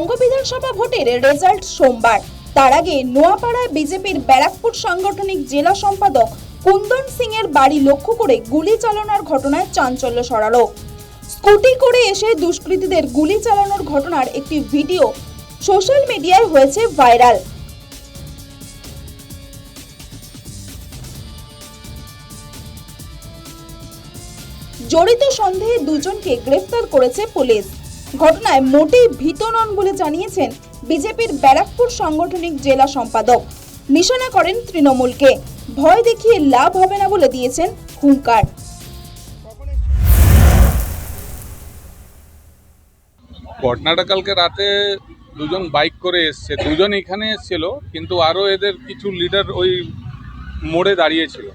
বঙ্গ বিধানসভা ভোটের রেজাল্ট সোমবার। তার আগে নোয়াপাড়ায় বিজেপির ব্যারাকপুর সাংগঠনিক জেলা সম্পাদক কুন্দন সিং এর বাড়ি লক্ষ্য করে গুলি চালানোর ঘটনায় চাঞ্চল্য ছড়ালো। স্কুটি করে এসে দুষ্কৃতীদের গুলি চালানোর ঘটনার একটি ভিডিও সোশ্যাল মিডিয়ায় হয়েছে ভাইরাল। জড়িত সন্দেহে দুজনকে গ্রেফতার করেছে পুলিশ। ঘটনায় মোটেই ভীত নন বলে জানিয়েছেন বিজেপির ব্যারাকপুর সাংগঠনিক জেলা সম্পাদক। নিশানা করেন তৃণমূলকে, ভয় দেখিয়ে লাভ হবে না বলে দিয়েছেন হুঙ্কার। ঘটনাটা কালকে রাতে দুজন বাইক করে এসছে, দুজন এখানে এসেছিল, কিন্তু আরও এদের কিছু লিডার ওই মোড়ে দাঁড়িয়েছিল,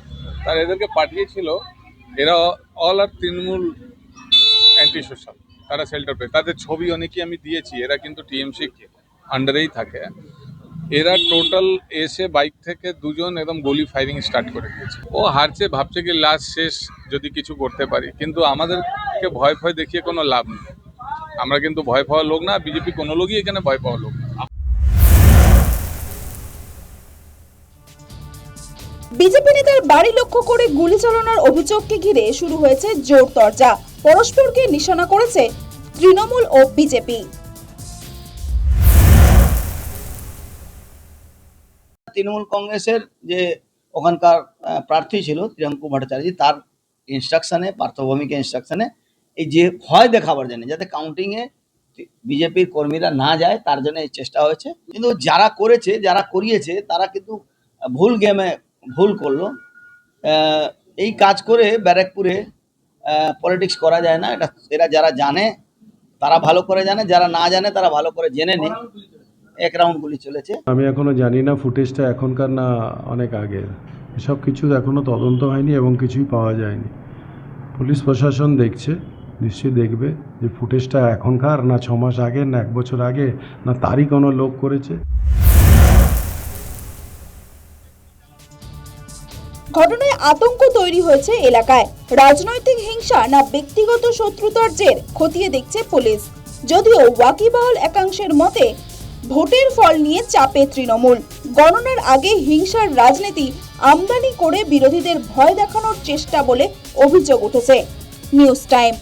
তার এদেরকে পাঠিয়েছিল। এরা অল আর তৃণমূল অ্যান্টি সোশ্যাল, তারা শেল্টার পেয়ে, তাদের ছবি অনেকেই আমি দিয়েছি। এরা কিন্তু টিএমসি আন্ডারেই থাকে। এরা টোটাল এসে বাইক থেকে দুজন একদম গুলি ফায়ারিং স্টার্ট করে দিয়েছে। ও হারছে, ভাবছে কি লাস্ট শেষ যদি কিছু করতে পারি, কিন্তু আমাদেরকে ভয় ভয় দেখিয়ে কোনো লাভ নেই। আমরা কিন্তু ভয় পাওয়া লোক না, বিজেপি কোনো লোকই এখানে ভয় পাওয়া লোক না। বিজেপি নেতার বাড়ি লক্ষ্য করে গুলি চালানোর অভিযোগকে ঘিরে শুরু হয়েছে জোর চর্চা। পরস্পরকে নিশানা করেছে তৃণমূল ও বিজেপি। তৃণমূল কংগ্রেসের যে ওখানকার প্রার্থী ছিল ত্রিয়াঙ্কু ভট্টাচার্য, তার ইনস্ট্রাকশনে, পার্থভূমিকে ইনস্ট্রাকশনে এই যে ভয় দেখাবার জন্য যাতে কাউন্টিংয়ে বিজেপির কর্মীরা না যায়, তার জন্য এই চেষ্টা হয়েছে। কিন্তু যারা করেছে, যারা করিয়েছে, তারা কিন্তু ভুল গেমে ভুল করলো। এই কাজ করে ব্যারাকপুরে পলিটিক্স করা যায় না। এরা যারা জানে তারা ভালো করে জানে, যারা না জানে তারা ভালো করে জেনে নেই। এক রাউন্ড গুলি চলেছে। আমি এখনো জানি না ফুটেজটা এখনকার না অনেক আগের, এসব কিছু এখনো তদন্ত হয়নি এবং কিছুই পাওয়া যায়নি। পুলিশ প্রশাসন দেখছে, নিশ্চয়ই দেখবে যে ফুটেজটা এখনকার না 6 মাস আগে না 1 বছর আগে না তারই কোনো লোক করেছে। ঘটনায় আতঙ্ক তৈরি হয়েছে এলাকায়। রাজনৈতিক হিংসা না ব্যক্তিগত শত্রুতার জের খতিয়ে দেখছে পুলিশ। যদিও ওয়াকিবহাল একাংশের মতে ভোটের ফল নিয়ে চাপে তৃণমূল। গণনার আগে হিংসার রাজনীতি আমদানি করে বিরোধীদের ভয় দেখানোর চেষ্টা বলে অভিযোগ উঠেছে। News time.